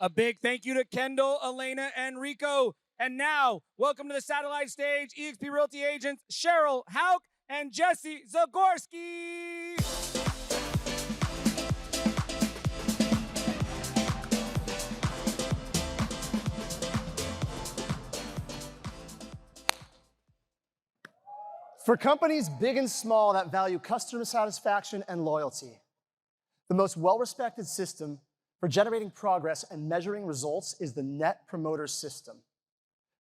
A big thank you to Kendall, Elena, and Rico. And now, welcome to the satellite stage, eXp Realty agents Cheryl Hauk and Jesse Zagorski. For companies big and small that value customer satisfaction and loyalty, the most well-respected system for generating progress and measuring results is the Net Promoter System.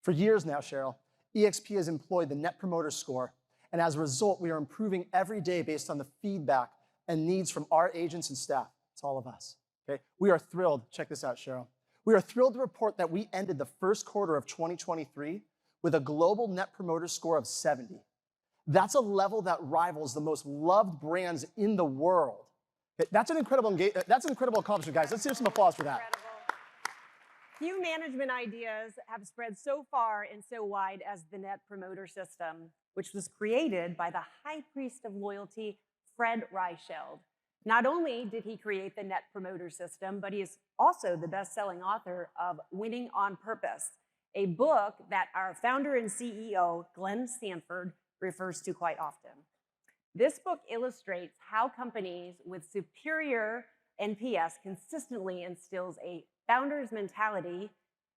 For years now, Cheryl, eXp has employed the Net Promoter Score, and as a result, we are improving every day based on the feedback and needs from our agents and staff. It's all of us, okay? We are thrilled, check this out, Cheryl. We are thrilled to report that we ended the first quarter of 2023 with a global Net Promoter Score of 70. That's a level that rivals the most loved brands in the world. That's an incredible accomplishment, guys. Let's hear some applause for that. Incredible. Few management ideas have spread so far and so wide as the Net Promoter System, which was created by the high priest of loyalty, Fred Reichheld. Not only did he create the Net Promoter System, but he is also the best-selling author of Winning on Purpose, a book that our founder and CEO, Glenn Sanford, refers to quite often. This book illustrates how companies with superior NPS consistently instills a founder's mentality,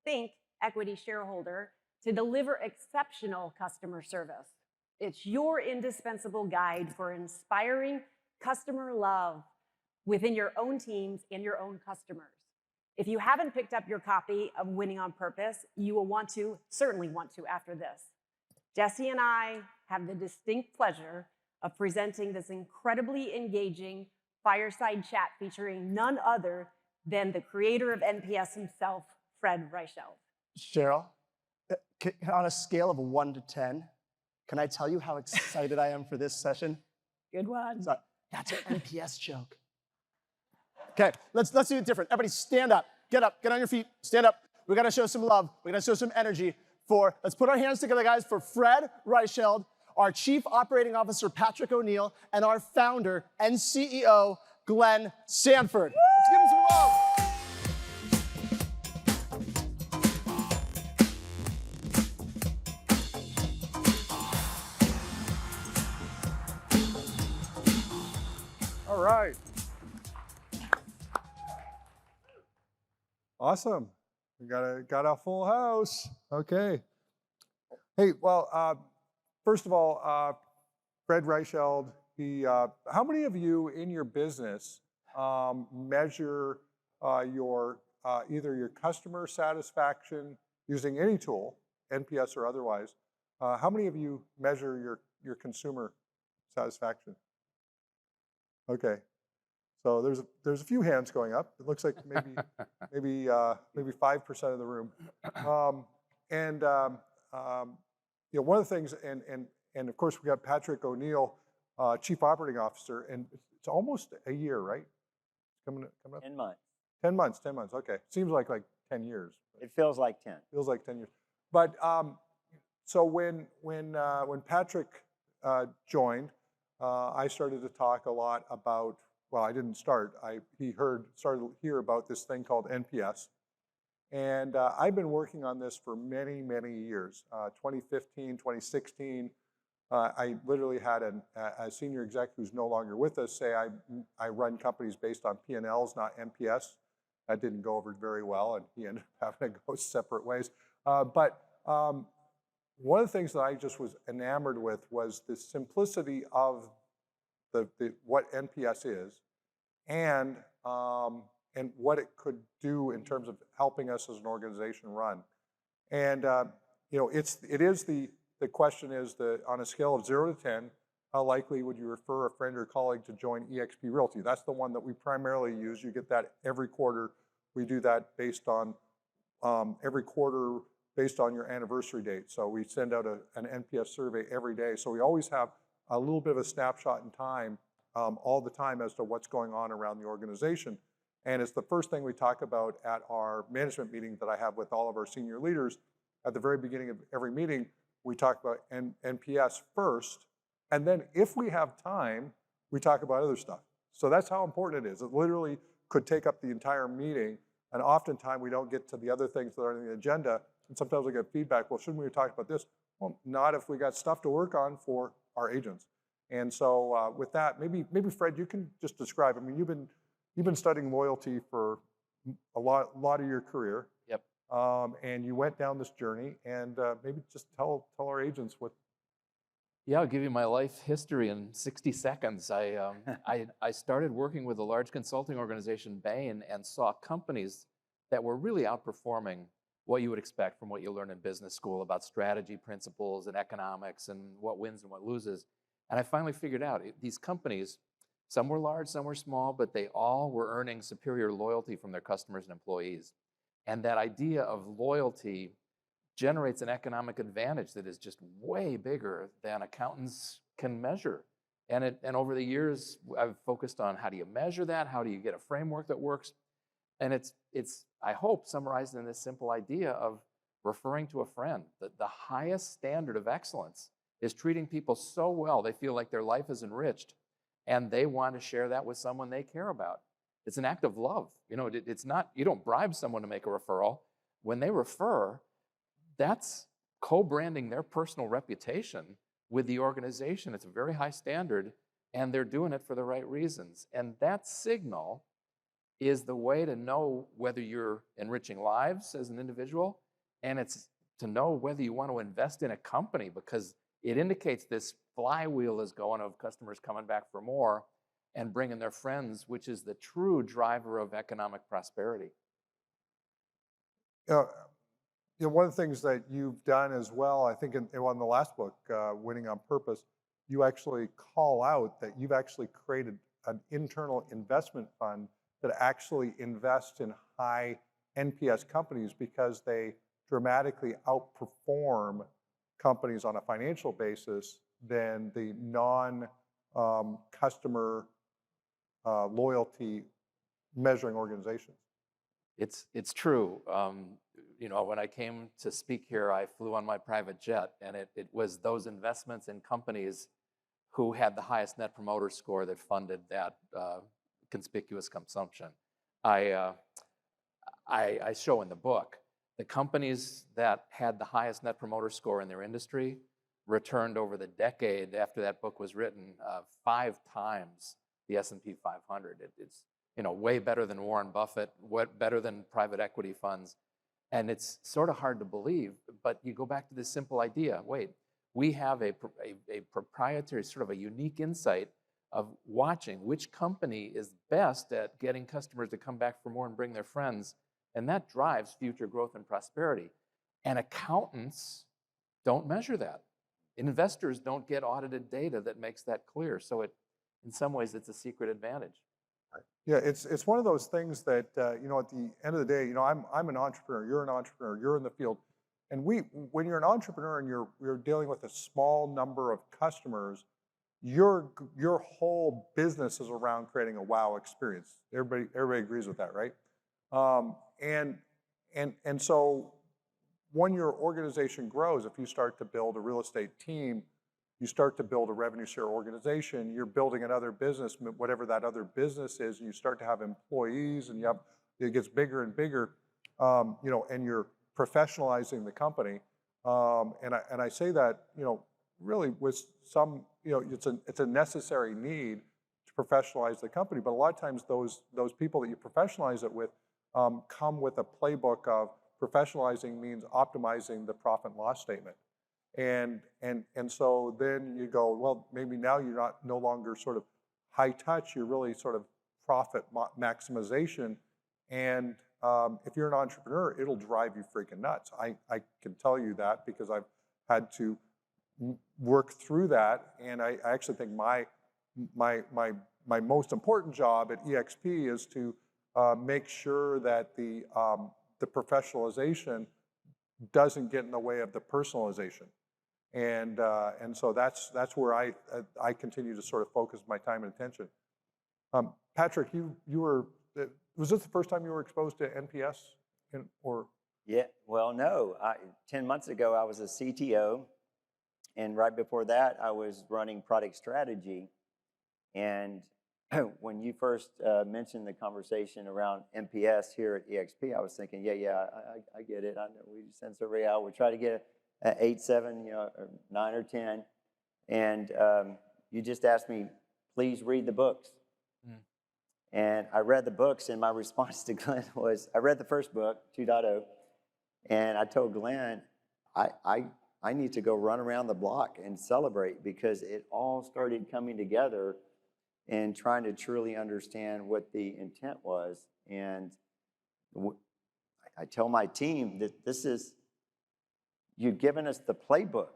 think equity shareholder, to deliver exceptional customer service. It's your indispensable guide for inspiring customer love within your own teams and your own customers. If you haven't picked up your copy of Winning on Purpose, you will certainly want to after this. Jesse and I have the distinct pleasure of presenting this incredibly engaging fireside chat featuring none other than the creator of NPS himself, Fred Reichheld. Cheryl, on a scale of 1 to 10, can I tell you how excited I am for this session? Good one. Sorry, that's an NPS joke. Okay, let's do it different. Everybody stand up, get on your feet, stand up. We gotta show some love, we gotta show some energy let's put our hands together, guys, for Fred Reichheld, our Chief Operating Officer, Patrick O'Neill, and our founder and CEO, Glenn Sanford. Let's give him some love. All right. Awesome. We got a full house. Okay. Hey, well, first of all, Fred Reichheld, how many of you in your business measure your either your customer satisfaction using any tool, NPS or otherwise? How many of you measure your consumer satisfaction? Okay. So there's a few hands going up. It looks like maybe 5% of the room. You know, one of the things, and of course we got Patrick O'Neill, Chief Operating Officer, and it's almost a year, right? Coming up. 10 months. 10 months. 10 months. Okay. Seems like 10 years. It feels like 10. Feels like 10 years. But so when Patrick joined, I started to talk a lot about. Well, I didn't start. Started to hear about this thing called NPS. And I've been working on this for many, many years. 2015, 2016, I literally had a senior exec who's no longer with us say I run companies based on P&Ls, not NPS. That didn't go over very well, and he ended up having to go separate ways. But one of the things that I just was enamored with was the simplicity of what NPS is, and what it could do in terms of helping us as an organization run. And you know, the question is on a scale of 0 to 10, how likely would you refer a friend or colleague to join eXp Realty? That's the one that we primarily use. You get that every quarter. We do that based on every quarter based on your anniversary date. So we send out an NPS survey every day. So we always have a little bit of a snapshot in time all the time as to what's going on around the organization. And it's the first thing we talk about at our management meeting that I have with all of our senior leaders. At the very beginning of every meeting, we talk about NPS first, and then if we have time, we talk about other stuff. So that's how important it is. It literally could take up the entire meeting And oftentimes we don't get to the other things that are on the agenda. And sometimes we get feedback, well, shouldn't we have talked about this? Well, not if we got stuff to work on for our agents. And so with that, maybe Fred, you can just describe. I mean, you've been studying loyalty for a lot of your career. Yep. And you went down this journey, and maybe just tell our agents what. Yeah, I'll give you my life history in 60 seconds. I started working with a large consulting organization, Bain, and saw companies that were really outperforming what you would expect from what you learn in business school about strategy principles and economics and what wins and what loses. And I finally figured out these companies, some were large, some were small, but they all were earning superior loyalty from their customers and employees. And that idea of loyalty generates an economic advantage that is just way bigger than accountants can measure. And over the years, I've focused on how do you measure that? How do you get a framework that works? And it's I hope, summarized in this simple idea of referring to a friend. That the highest standard of excellence is treating people so well they feel like their life is enriched, and they want to share that with someone they care about. It's an act of love. You know, it's not, you don't bribe someone to make a referral. When they refer, that's co-branding their personal reputation with the organization. It's a very high standard, and they're doing it for the right reasons. And that signal is the way to know whether you're enriching lives as an individual, and it's to know whether you want to invest in a company, because it indicates this flywheel is going of customers coming back for more and bringing their friends, which is the true driver of economic prosperity. You know, one of the things that you've done as well, I think in the last book, Winning on Purpose, you actually call out that you've actually created an internal investment fund that actually invests in high NPS companies because they dramatically outperform companies on a financial basis than the non-customer loyalty measuring organizations. It's true. You know, when I came to speak here, I flew on my private jet, and it was those investments in companies who had the highest net promoter score that funded that conspicuous consumption. I show in the book the companies that had the highest net promoter score in their industry returned over the decade after that book was written 5 times the S&P 500. It's, you know, way better than Warren Buffett, better than private equity funds. And it's sort of hard to believe, but you go back to this simple idea. Wait, we have a proprietary, sort of a unique insight of watching which company is best at getting customers to come back for more and bring their friends. And that drives future growth and prosperity. And accountants don't measure that. Investors don't get audited data that makes that clear. So in some ways, it's a secret advantage. Yeah, it's one of those things that, you know, at the end of the day, you know, I'm an entrepreneur, you're an entrepreneur, you're in the field. And when you're an entrepreneur and you're dealing with a small number of customers, your whole business is around creating a wow experience. Everybody agrees with that, right? And so when your organization grows, if you start to build a real estate team, you start to build a revenue share organization, you're building another business, whatever that other business is, and you start to have employees, and it gets bigger and bigger, you know, and you're professionalizing the company. And I say that, you know, really with some, you know, it's a necessary need to professionalize the company, but a lot of times those people that you professionalize it with come with a playbook of professionalizing means optimizing the profit and loss statement. And so then you go, well, maybe now you're no longer sort of high touch, you're really sort of profit maximization. And if you're an entrepreneur, it'll drive you freaking nuts. I can tell you that because I've had to work through that. And I actually think my most important job at eXp is to make sure that the professionalization doesn't get in the way of the personalization. And so that's where I continue to sort of focus my time and attention. Patrick, you were, was this the first time you were exposed to NPS? Or? Yeah, well, no. 10 months ago, I was a CTO. And right before that, I was running product strategy. And when you first mentioned the conversation around NPS here at eXp, I was thinking, yeah, I get it. I know we send survey out. We try to get an 8, 7, or 9 or 10. And you just asked me, please read the books. And I read the books, and my response to Glenn was, I read the first book, 2.0, and I told Glenn, I need to go run around the block and celebrate, because it all started coming together and trying to truly understand what the intent was. And I tell my team that you've given us the playbook.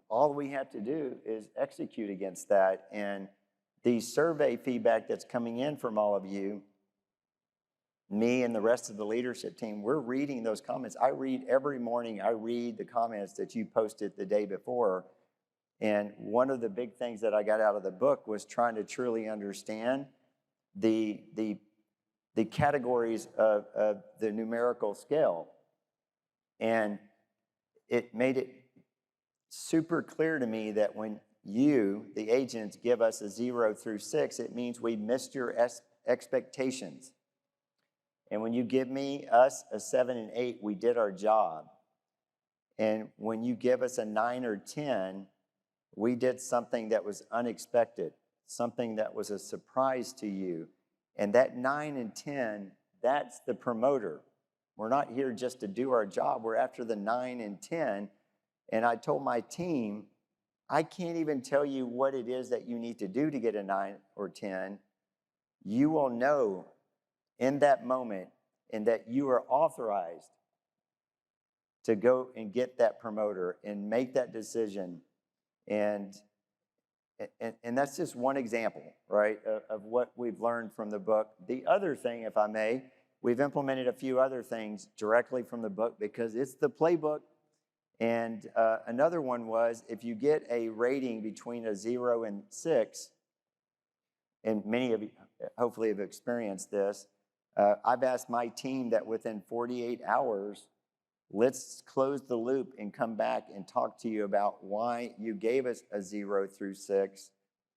All we have to do is execute against that. And the survey feedback that's coming in from all of you, me and the rest of the leadership team, we're reading those comments. I read every morning, I read the comments that you posted the day before. And one of the big things that I got out of the book was trying to truly understand the categories of the numerical scale. And it made it super clear to me that when you, the agents, give us a 0 through 6, it means we missed your expectations. And when you give us a 7 and 8, we did our job. And when you give us a 9 or 10, we did something that was unexpected, something that was a surprise to you. And that 9 and 10, that's the promoter. We're not here just to do our job. We're after the 9 and 10. And I told my team, I can't even tell you what it is that you need to do to get a 9 or 10. You will know in that moment, and that you are authorized to go and get that promoter and make that decision. And that's just one example, right, of what we've learned from the book. The other thing, if I may, we've implemented a few other things directly from the book because it's the playbook. And another one was, if you get a rating between a 0 and 6, and many of you hopefully have experienced this, I've asked my team that within 48 hours, let's close the loop and come back and talk to you about why you gave us a 0 through 6,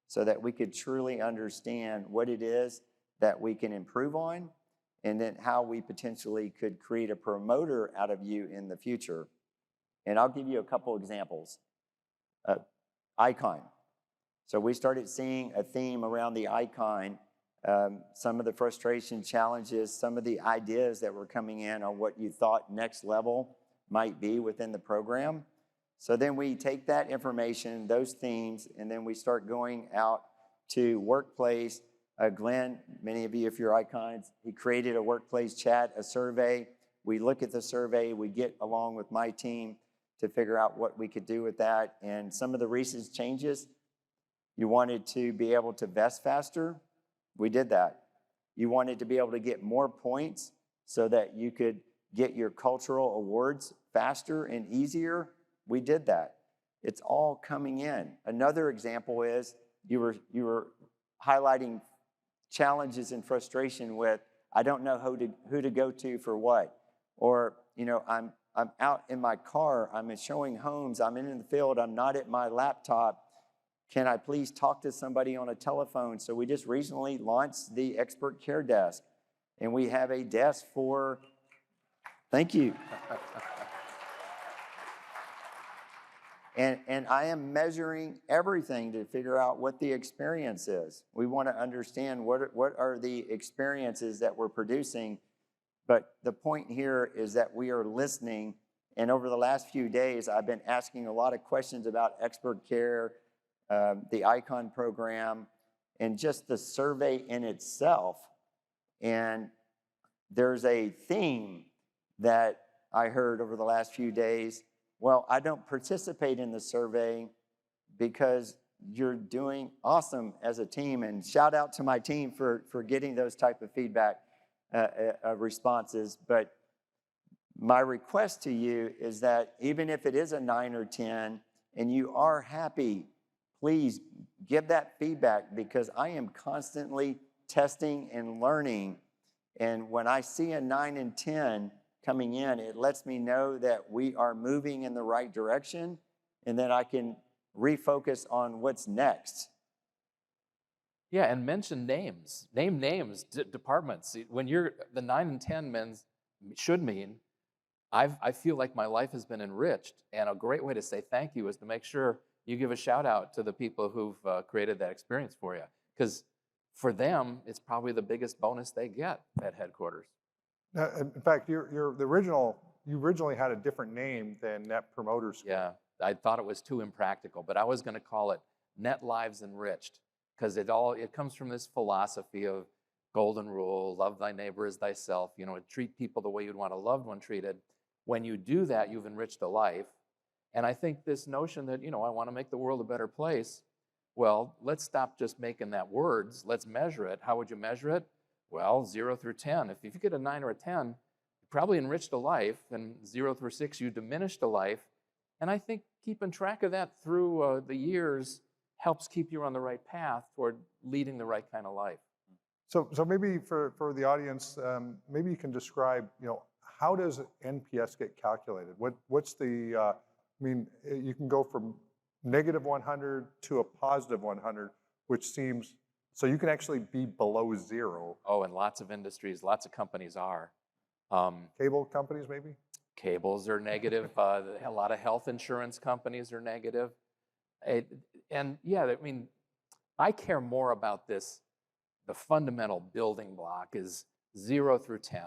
so that we could truly understand what it is that we can improve on, and then how we potentially could create a promoter out of you in the future. And I'll give you a couple examples. Icon. So we started seeing a theme around the icon, some of the frustration challenges, some of the ideas that were coming in on what you thought next level might be within the program. So then we take that information, those themes, and then we start going out to workplace. Glenn, many of you, if you're icons, he created a workplace chat, a survey. We look at the survey, we get along with my team to figure out what we could do with that. And some of the recent changes, you wanted to be able to vest faster. We did that. You wanted to be able to get more points so that you could get your cultural awards faster and easier. We did that. It's all coming in. Another example is you were highlighting challenges and frustration with, I don't know who to go to for what. Or, I'm out in my car, I'm showing homes, I'm in the field, I'm not at my laptop. Can I please talk to somebody on a telephone? So we just recently launched the Expert Care Desk. And we have a desk for, thank you. And I am measuring everything to figure out what the experience is. We want to understand what are the experiences that we're producing. But the point here is that we are listening. And over the last few days, I've been asking a lot of questions about expert care, the ICON program, and just the survey in itself. And there's a theme that I heard over the last few days. Well, I don't participate in the survey because you're doing awesome as a team. And shout out to my team for getting those type of feedback responses. But my request to you is that even if it is a 9 or 10 and you are happy, please give that feedback, because I am constantly testing and learning. And when I see a 9 and 10 coming in, it lets me know that we are moving in the right direction, and then I can refocus on what's next. Yeah, and mention names. Name names, departments. When you're the 9 and 10 men should mean, I feel like my life has been enriched, and a great way to say thank you is to make sure you give a shout out to the people who've created that experience for you, because for them, it's probably the biggest bonus they get at headquarters. In fact, you originally had a different name than Net Promoter Score. Yeah, I thought it was too impractical, but I was going to call it Net Lives Enriched, because it comes from this philosophy of golden rule, love thy neighbor as thyself, treat people the way you'd want a loved one treated. When you do that, you've enriched a life. And I think this notion that, I want to make the world a better place, well, let's stop just making that words. Let's measure it. How would you measure it? Well, 0 through 10. If you get a 9 or a 10, you probably enriched a life, and 0 through 6, you diminished a life. And I think keeping track of that through the years helps keep you on the right path toward leading the right kind of life. So maybe for the audience, maybe you can describe, how does NPS get calculated? What's the, you can go from negative 100 to a positive 100, which seems, so you can actually be below 0. Oh, and lots of industries, lots of companies are. Cable companies, maybe? Cables are negative. A lot of health insurance companies are negative. And yeah, I care more about this. The fundamental building block is 0 through 10.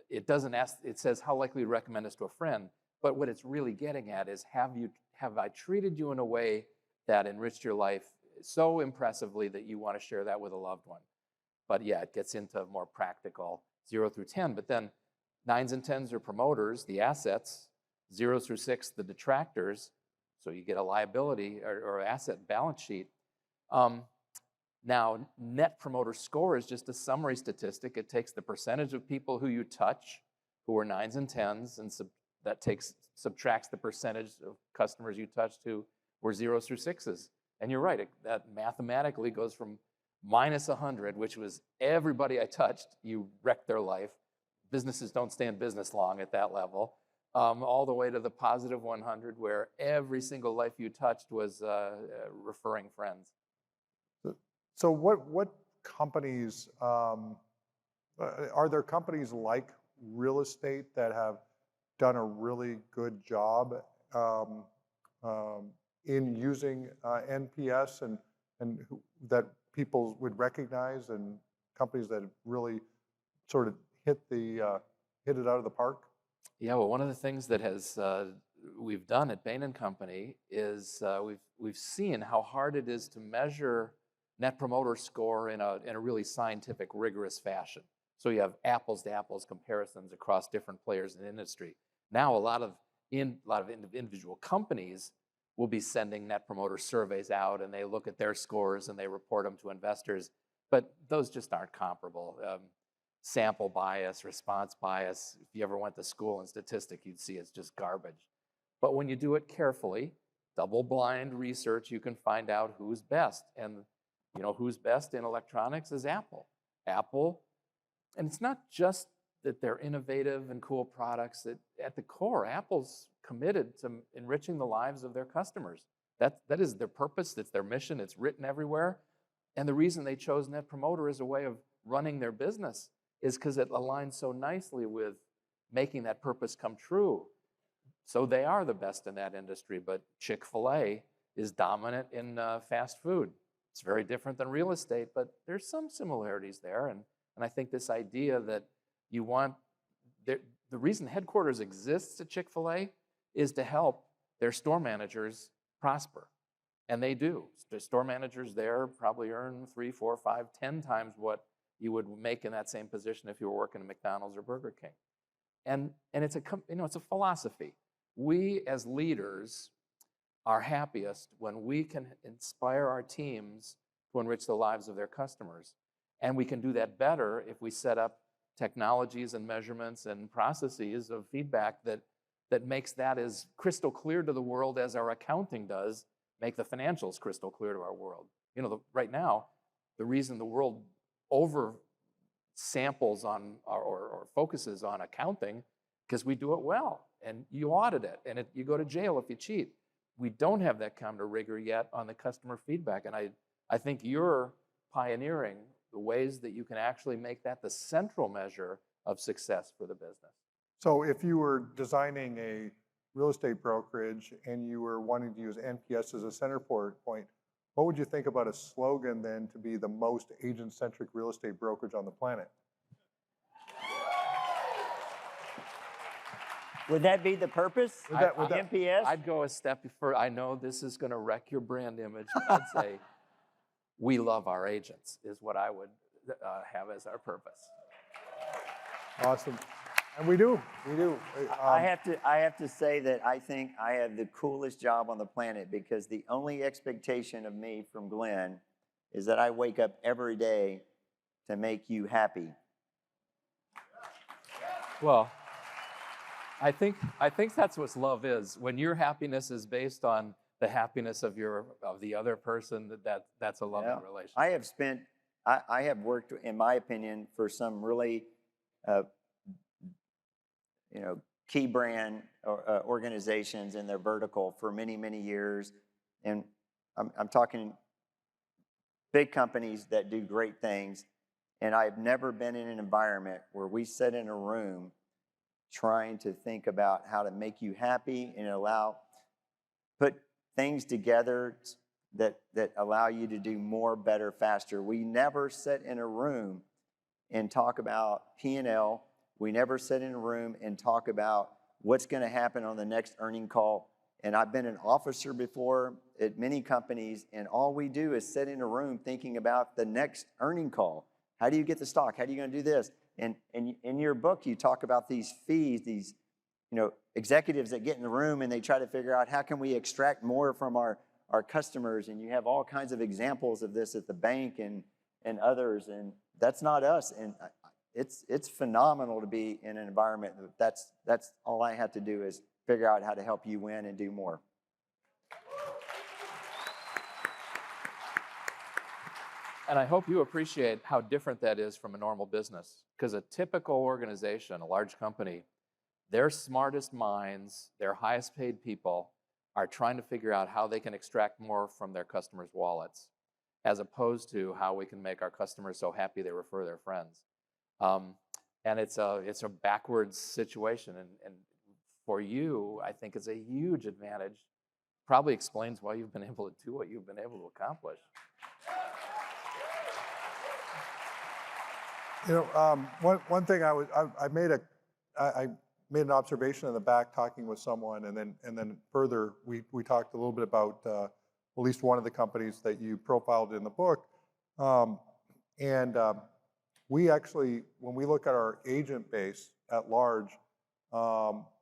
It doesn't ask, it says how likely to recommend us to a friend, but what it's really getting at is have I treated you in a way that enriched your life so impressively that you want to share that with a loved one? But yeah, it gets into more practical 0 through 10, but then 9s and 10s are promoters, the assets, 0 through 6, the detractors, so you get a liability or asset balance sheet. Now, Net Promoter Score is just a summary statistic. It takes the percentage of people who you touch who are 9s and 10s, and subtracts the percentage of customers you touched who were 0s through 6s. And you're right, that mathematically goes from minus 100, which was everybody I touched, you wrecked their life. Businesses don't stay in business long at that level, all the way to the positive 100, where every single life you touched was referring friends. So what companies, are there companies like real estate that have done a really good job in using NPS and that people would recognize, and companies that have really sort of hit it out of the park? Yeah, well, one of the things that we've done at Bain & Company is we've seen how hard it is to measure Net Promoter Score in a really scientific, rigorous fashion. So you have apples to apples comparisons across different players in the industry. Now a lot of individual companies will be sending Net Promoter surveys out, and they look at their scores and they report them to investors, but those just aren't comparable. Sample bias, response bias, if you ever went to school in statistics, you'd see it's just garbage. But when you do it carefully, double-blind research, you can find out who's best. And who's best in electronics is Apple. Apple, and it's not just that they're innovative and cool products. At the core, Apple's committed to enriching the lives of their customers. That is their purpose, it's their mission, it's written everywhere. And the reason they chose Net Promoter as a way of running their business is because it aligns so nicely with making that purpose come true. So they are the best in that industry, but Chick-fil-A is dominant in fast food. It's very different than real estate, but there's some similarities there. And I think this idea that the reason headquarters exists at Chick-fil-A is to help their store managers prosper. And they do. The store managers there probably earn 3, 4, 5, 10 times what you would make in that same position if you were working at McDonald's or Burger King. And it's a philosophy. We as leaders are happiest when we can inspire our teams to enrich the lives of their customers. And we can do that better if we set up technologies and measurements and processes of feedback that makes that as crystal clear to the world as our accounting does make the financials crystal clear to our world. Right now, the reason the world over samples on or focuses on accounting, because we do it well, and you audit it, and you go to jail if you cheat. We don't have that kind of rigor yet on the customer feedback, and I think your pioneering the ways that you can actually make that the central measure of success for the business. So if you were designing a real estate brokerage and you were wanting to use NPS as a center point, what would you think about a slogan then to be the most agent-centric real estate brokerage on the planet? Would that be the purpose? NPS? I'd go a step further. I know this is going to wreck your brand image, but I'd say we love our agents is what I would have as our purpose. Awesome. And we do. I have to say that I think I have the coolest job on the planet, because the only expectation of me from Glenn is that I wake up every day to make you happy. Well, I think that's what love is. When your happiness is based on the happiness of the other person, that's a loving relationship. I have worked, in my opinion, for some really key brand organizations in their vertical for many, many years. And I'm talking big companies that do great things. And I've never been in an environment where we sit in a room trying to think about how to make you happy and put things together that allow you to do more, better, faster. We never sit in a room and talk about P&L. We never sit in a room and talk about what's going to happen on the next earning call. And I've been an officer before at many companies, and all we do is sit in a room thinking about the next earning call. How do you get the stock? How are you going to do this? And in your book, you talk about these fees, these executives that get in the room and they try to figure out how can we extract more from our customers. And you have all kinds of examples of this at the bank and others. And that's not us. And it's phenomenal to be in an environment that's all I have to do is figure out how to help you win and do more. And I hope you appreciate how different that is from a normal business. Because a typical organization, a large company, their smartest minds, their highest paid people are trying to figure out how they can extract more from their customers' wallets, as opposed to how we can make our customers so happy they refer their friends. And it's a backwards situation. And for you, I think it's a huge advantage. Probably explains why you've been able to do what you've been able to accomplish. One thing I made an observation in the back talking with someone, and then further we talked a little bit about at least one of the companies that you profiled in the book, we actually, when we look at our agent base at large,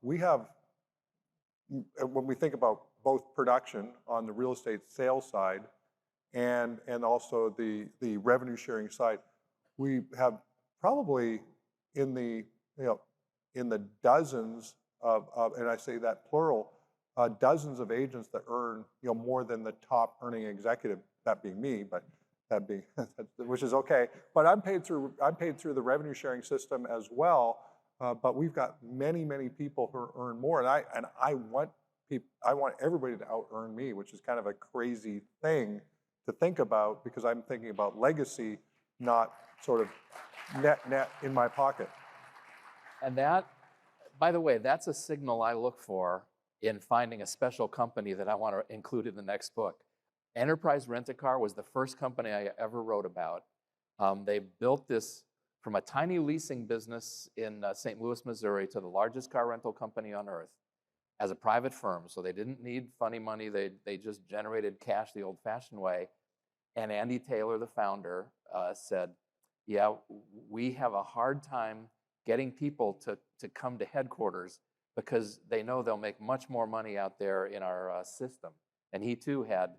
we have, when we think about both production on the real estate sales side and also the revenue sharing side, we have probably in the dozens of, and I say that plural, dozens of agents that earn more than the top earning executive, that being me, but that being which is okay. But I'm paid through the revenue sharing system as well. But we've got many people who earn more, and I want everybody to out earn me, which is kind of a crazy thing to think about, because I'm thinking about legacy, not sort of net in my pocket. And that, by the way, that's a signal I look for in finding a special company that I want to include in the next book. Enterprise RentACar was the first company I ever wrote about. They built this from a tiny leasing business in St. Louis, Missouri, to the largest car rental company on earth as a private firm. So they didn't need funny money. They just generated cash the old-fashioned way. And Andy Taylor, the founder, said, yeah, we have a hard time getting people to come to headquarters because they know they'll make much more money out there in our system. And he too had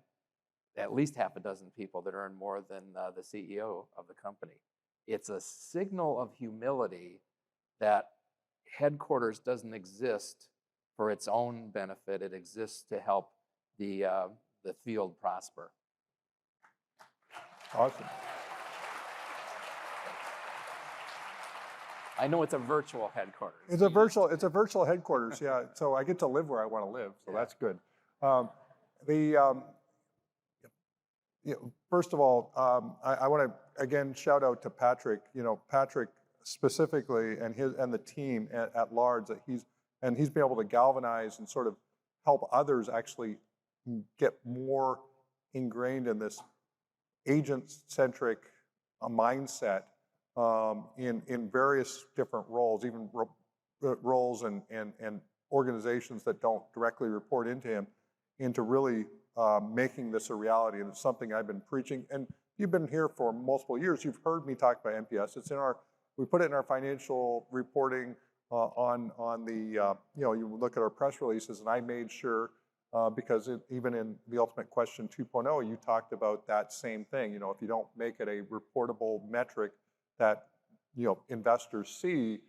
at least half a dozen people that earn more than the CEO of the company. It's a signal of humility that headquarters doesn't exist for its own benefit. It exists to help the field prosper. Awesome. I know it's a virtual headquarters. It's a virtual headquarters, yeah. So I get to live where I want to live, so that's good. first of all, I want to again shout out to Patrick. Patrick specifically and the team at large that he's been able to galvanize and sort of help others actually get more ingrained in this agent-centric mindset in various different roles, even roles and organizations that don't directly report into him, into really making this a reality. And it's something I've been preaching. And you've been here for multiple years. You've heard me talk about NPS. It's in we put it in our financial reporting on the, you look at our press releases, and I made sure, because even in the Ultimate Question 2.0, you talked about that same thing. If you don't make it a reportable metric that, investors see,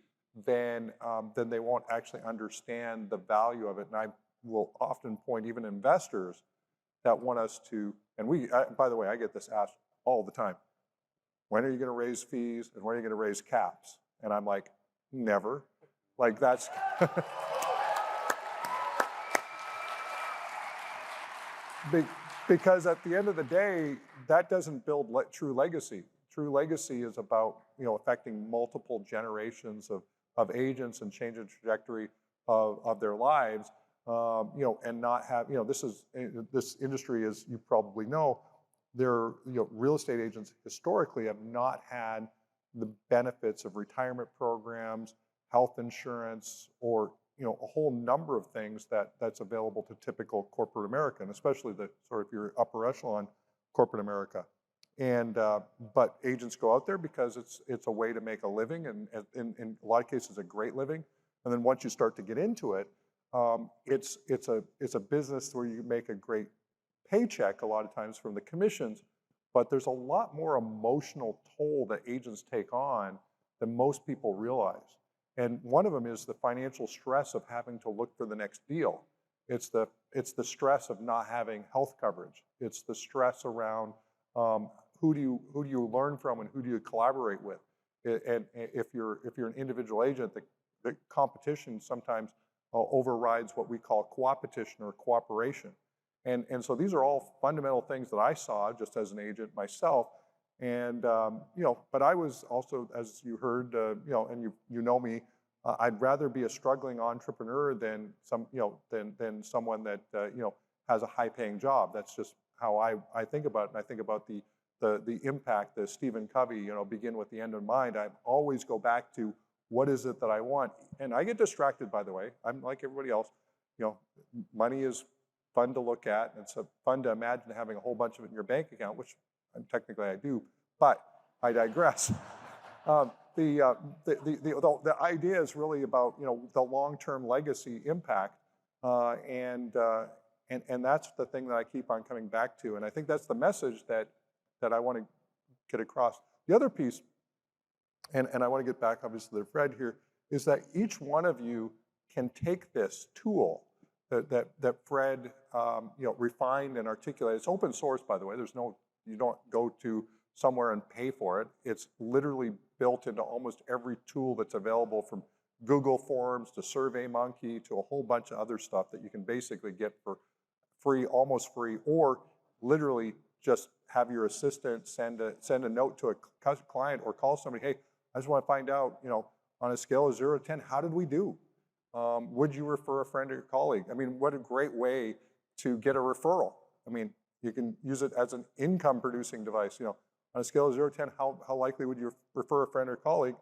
then they won't actually understand the value of it. And I will often point even investors that want us to, and by the way, I get this asked all the time. When are you going to raise fees and when are you going to raise caps? And I'm like, never. Like that's, because at the end of the day, that doesn't build true legacy. True legacy is about, affecting multiple generations of agents and changing the trajectory of their lives, and not have, this industry, as you probably know, real estate agents historically have not had the benefits of retirement programs, health insurance, or a whole number of things that's available to typical corporate America, and especially the sort of your upper echelon corporate America. And but agents go out there because it's a way to make a living, and in a lot of cases a great living. And then once you start to get into it, it's a business where you make a great paycheck a lot of times from the commissions, but there's a lot more emotional toll that agents take on than most people realize. And one of them is the financial stress of having to look for the next deal. It's the stress of not having health coverage. It's the stress around who do you learn from and who do you collaborate with. And if you're an individual agent, the competition sometimes overrides what we call co-opetition or cooperation. And so these are all fundamental things that I saw just as an agent myself. And, but I was also, as you heard, and you know me, I'd rather be a struggling entrepreneur than than someone that, has a high paying job. That's just how I think about it. And I think about the impact, the Stephen Covey, begin with the end in mind. I always go back to what is it that I want? And I get distracted, by the way. I'm like everybody else. Money is fun to look at, and it's fun to imagine having a whole bunch of it in your bank account, which technically I do, but I digress. The idea is really about the long-term legacy impact, and that's the thing that I keep on coming back to, and I think that's the message that I want to get across. The other piece, and I want to get back obviously to Fred here, is that each one of you can take this tool that Fred refined and articulated. It's open source, by the way. You don't go to somewhere and pay for it. It's literally built into almost every tool that's available, from Google Forms to SurveyMonkey to a whole bunch of other stuff that you can basically get for free, almost free, or literally just have your assistant send a note to a client or call somebody. Hey, I just want to find out, on a scale of 0 to 10, how did we do? Would you refer a friend or your colleague? I mean, what a great way to get a referral. I mean, you can use it as an income producing device. On a scale of 0 to 10, how likely would you refer a friend or colleague?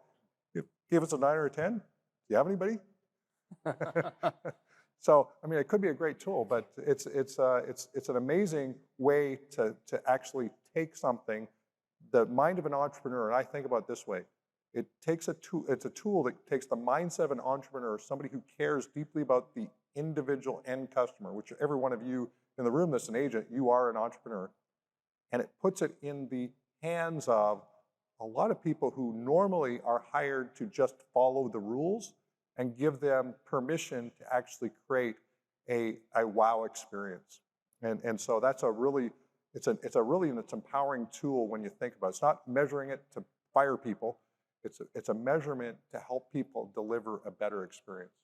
Give us a 9 or a 10. Do you have anybody? So, I mean, it could be a great tool, but it's an amazing way to actually take something, the mind of an entrepreneur, and I think about it this way. It's a tool that takes the mindset of an entrepreneur, somebody who cares deeply about the individual end customer, which every one of you in the room that's an agent, you are an entrepreneur, and it puts it in the hands of a lot of people who normally are hired to just follow the rules, and give them permission to actually create a wow experience. And so that's it's an empowering tool when you think about it. It's not measuring it to fire people. It's a measurement to help people deliver a better experience.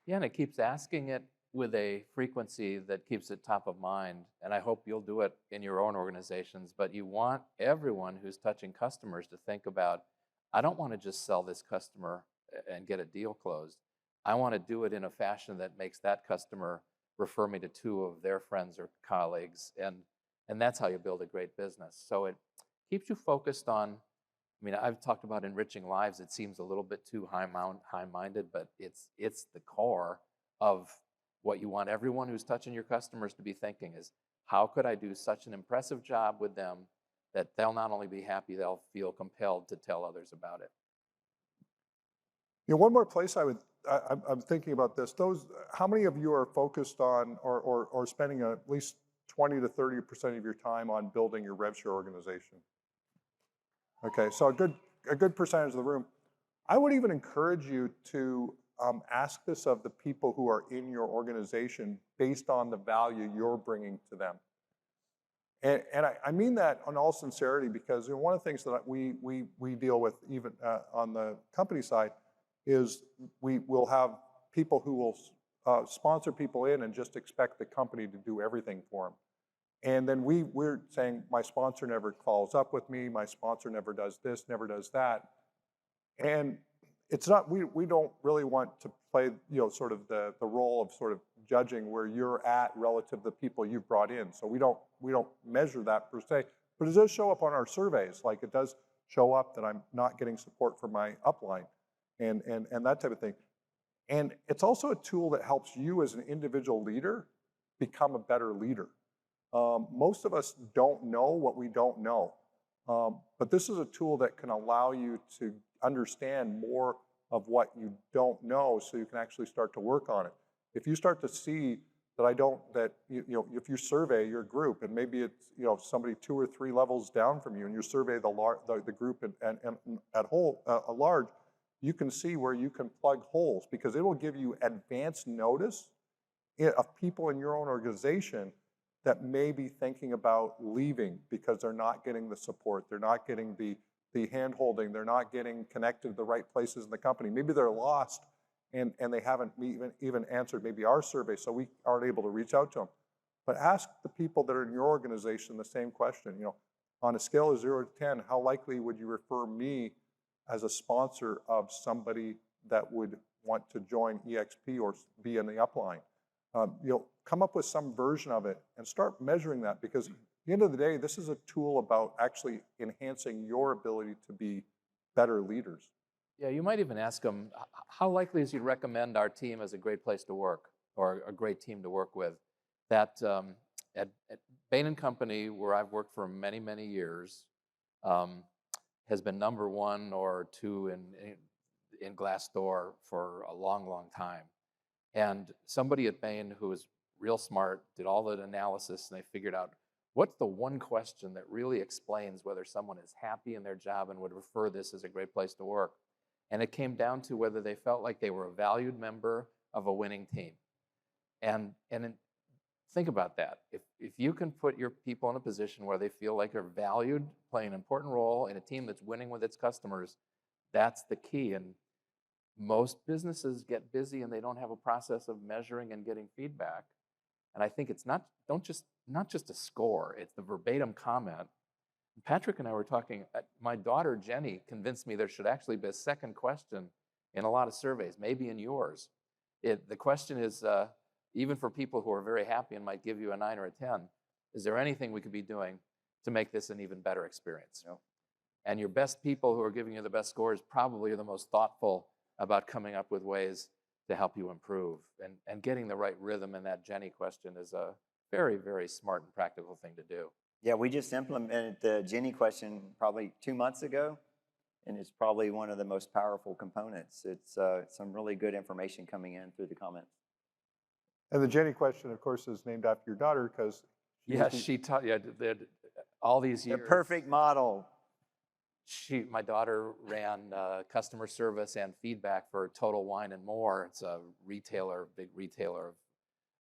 Yeah, and it keeps asking it with a frequency that keeps it top of mind. And I hope you'll do it in your own organizations. But you want everyone who's touching customers to think about, I don't want to just sell this customer and get a deal closed. I want to do it in a fashion that makes that customer refer me to 2 of their friends or colleagues. And that's how you build a great business. So it keeps you focused on, I mean, I've talked about enriching lives. It seems a little bit too high-minded, but it's the core of what you want everyone who's touching your customers to be thinking is, how could I do such an impressive job with them that they'll not only be happy, they'll feel compelled to tell others about it. You know, one more place I'm thinking about this. How many of you are focused on or spending at least 20 to 30% of your time on building your RevShare organization? Okay, so a good percentage of the room. I would even encourage you to ask this of the people who are in your organization based on the value you're bringing to them. And I mean that in all sincerity, because you know, one of the things that we deal with even on the company side is we will have people who will sponsor people in and just expect the company to do everything for them. And then we're saying, my sponsor never follows up with me, my sponsor never does this, never does that. And it's not, we don't really want to play, you know, sort of the role of sort of judging where you're at relative to the people you've brought in. So we don't measure that per se, but it does show up on our surveys. Like it does show up that I'm not getting support from my upline and that type of thing. And it's also a tool that helps you as an individual leader become a better leader. Most of us don't know what we don't know. But this is a tool that can allow you to understand more of what you don't know so you can actually start to work on it. If you start to see that you know, if you survey your group and maybe it's, you know, somebody 2 or 3 levels down from you and you survey the group and at large, you can see where you can plug holes because it will give you advance notice of people in your own organization that may be thinking about leaving because they're not getting the support, they're not getting the hand-holding, they're not getting connected to the right places in the company. Maybe they're lost and they haven't even answered maybe our survey, so we aren't able to reach out to them. But ask the people that are in your organization the same question. You know, on a scale of 0 to 10, how likely would you refer me as a sponsor of somebody that would want to join eXp or be in the upline? You know, come up with some version of it and start measuring that, because at the end of the day, this is a tool about actually enhancing your ability to be better leaders. Yeah, you might even ask them, how likely is you recommend our team as a great place to work or a great team to work with? That at Bain & Company, where I've worked for many, many years, has been number 1 or 2 in Glassdoor for a long, long time. And somebody at Bain who was real smart did all the analysis and they figured out what's the one question that really explains whether someone is happy in their job and would refer this as a great place to work. And it came down to whether they felt like they were a valued member of a winning team. And think about that. If you can put your people in a position where they feel like they're valued, play an important role in a team that's winning with its customers, that's the key. And most businesses get busy and they don't have a process of measuring and getting feedback. And I think it's not just a score, it's the verbatim comment. Patrick and I were talking, my daughter Jenny convinced me there should actually be a second question in a lot of surveys, maybe in yours. The question is, even for people who are very happy and might give you a 9 or a 10, is there anything we could be doing to make this an even better experience? You know? And your best people who are giving you the best scores probably are the most thoughtful about coming up with ways to help you improve. And getting the right rhythm in that Jenny question is a very, very smart and practical thing to do. Yeah, we just implemented the Jenny question probably 2 months ago, and it's probably one of the most powerful components. It's some really good information coming in through the comments. And the Jenny question, of course, is named after your daughter because she taught all these years. The perfect model. My daughter ran customer service and feedback for Total Wine and More. It's a big retailer of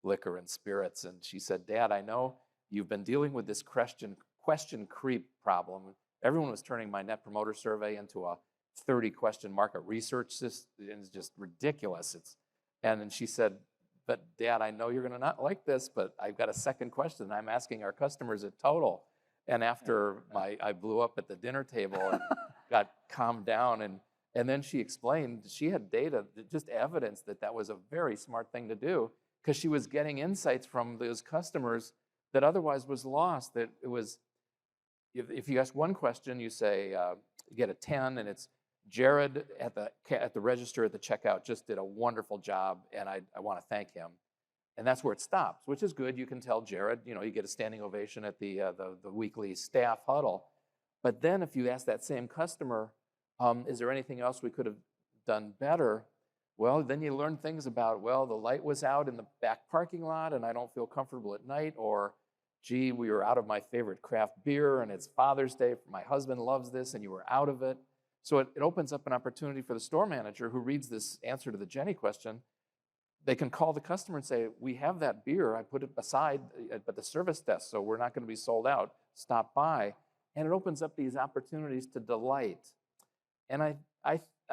liquor and spirits. And she said, "Dad, I know you've been dealing with this question creep problem. Everyone was turning my Net Promoter Survey into a 30-question market research system. It's just ridiculous. And then she said, but Dad, I know you're going to not like this, but I've got a second question. I'm asking our customers a total. And after I blew up at the dinner table and got calmed down, and then she explained she had data, just evidence that was a very smart thing to do, because she was getting insights from those customers that otherwise was lost. That it was, if you ask one question, you say, you get a 10, and it's Jared at the register at the checkout just did a wonderful job, and I want to thank him. And that's where it stops, which is good. You can tell Jared, you get a standing ovation at the weekly staff huddle. But then if you ask that same customer, is there anything else we could have done better? Well, then you learn things about, well, the light was out in the back parking lot and I don't feel comfortable at night, or gee, we were out of my favorite craft beer and it's Father's Day, my husband loves this and you were out of it. So it opens up an opportunity for the store manager who reads this answer to the Jenny question. They can call the customer and say, we have that beer, I put it aside at the service desk, so we're not going to be sold out, stop by. And it opens up these opportunities to delight. And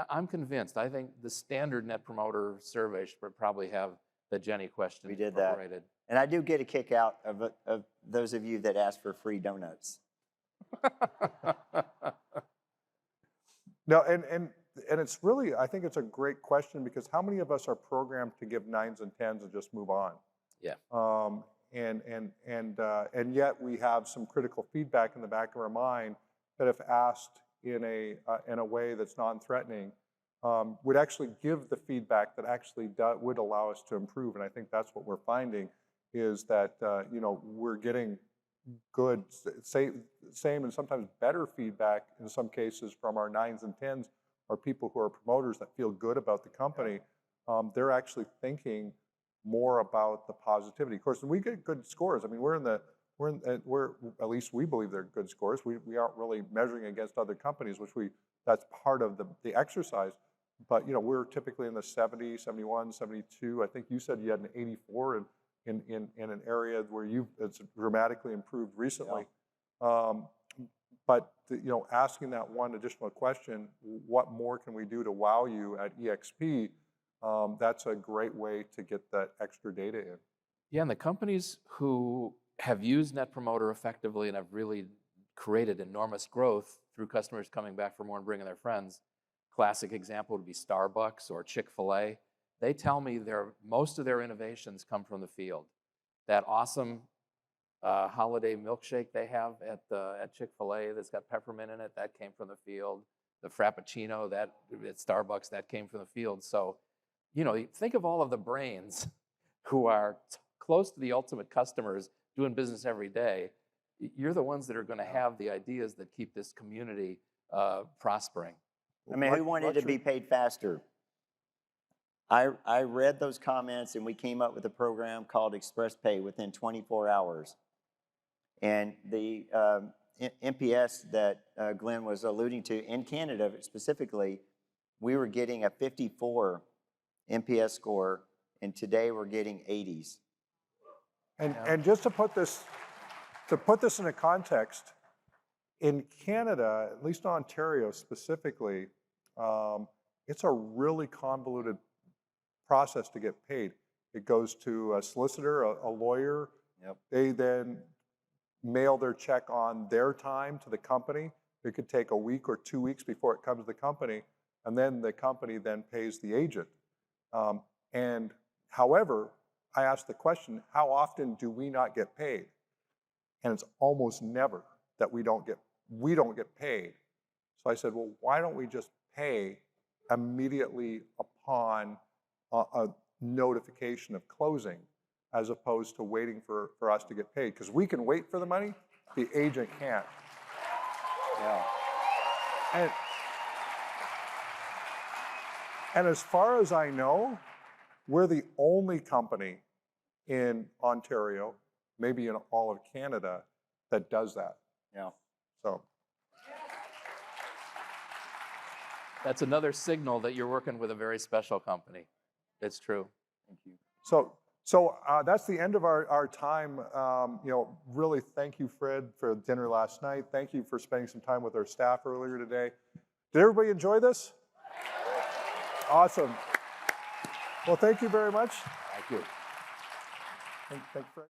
I'm convinced, I think the standard Net Promoter survey should probably have the Jenny question incorporated. That. And I do get a kick out of those of you that ask for free donuts. No, and it's really, I think it's a great question, because how many of us are programmed to give 9s and 10s and just move on? Yeah. And yet we have some critical feedback in the back of our mind that, if asked in a way that's non-threatening, would actually give the feedback that actually would allow us to improve. And I think that's what we're finding, is that we're getting good, same and sometimes better feedback in some cases from our 9s and 10s, or people who are promoters that feel good about the company. They're actually thinking more about the positivity. Of course, we get good scores. I mean, we're at least we believe they're good scores. We aren't really measuring against other companies, that's part of the exercise. But we're typically in the 70, 71, 72. I think you said you had an 84 in an area where it's dramatically improved recently. Yeah. But asking that one additional question, what more can we do to wow you at eXp? That's a great way to get that extra data in. Yeah, and the companies who have used Net Promoter effectively and have really created enormous growth through customers coming back for more and bringing their friends. Classic example would be Starbucks or Chick-fil-A. They tell me most of their innovations come from the field. That awesome holiday milkshake they have at Chick-fil-A that's got peppermint in it, that came from the field. The Frappuccino at Starbucks, that came from the field. So, think of all of the brains who are close to the ultimate customers doing business every day. You're the ones that are going to have the ideas that keep this community prospering. I mean, who wanted to be paid faster? I read those comments, and we came up with a program called Express Pay within 24 hours. And the NPS that Glenn was alluding to, in Canada specifically, we were getting a 54 NPS score, and today we're getting 80s. And just to put this in a context, in Canada, at least Ontario specifically, it's a really convoluted process to get paid. It goes to a solicitor, a lawyer. Yep. They then mail their check on their time to the company. It could take a week or 2 weeks before it comes to the company, and then the company then pays the agent. And however, I asked the question, how often do we not get paid? And it's almost never that we don't get paid. So I said, well, why don't we just pay immediately upon a notification of closing, as opposed to waiting for us to get paid? Because we can wait for the money, the agent can't. Yeah. And as far as I know, we're the only company in Ontario, maybe in all of Canada, that does that. Yeah. So that's another signal that you're working with a very special company. It's true. Thank you. So that's the end of our time. Really thank you, Fred, for dinner last night. Thank you for spending some time with our staff earlier today. Did everybody enjoy this? Awesome. Well, thank you very much. Thank you. Thank you, Fred.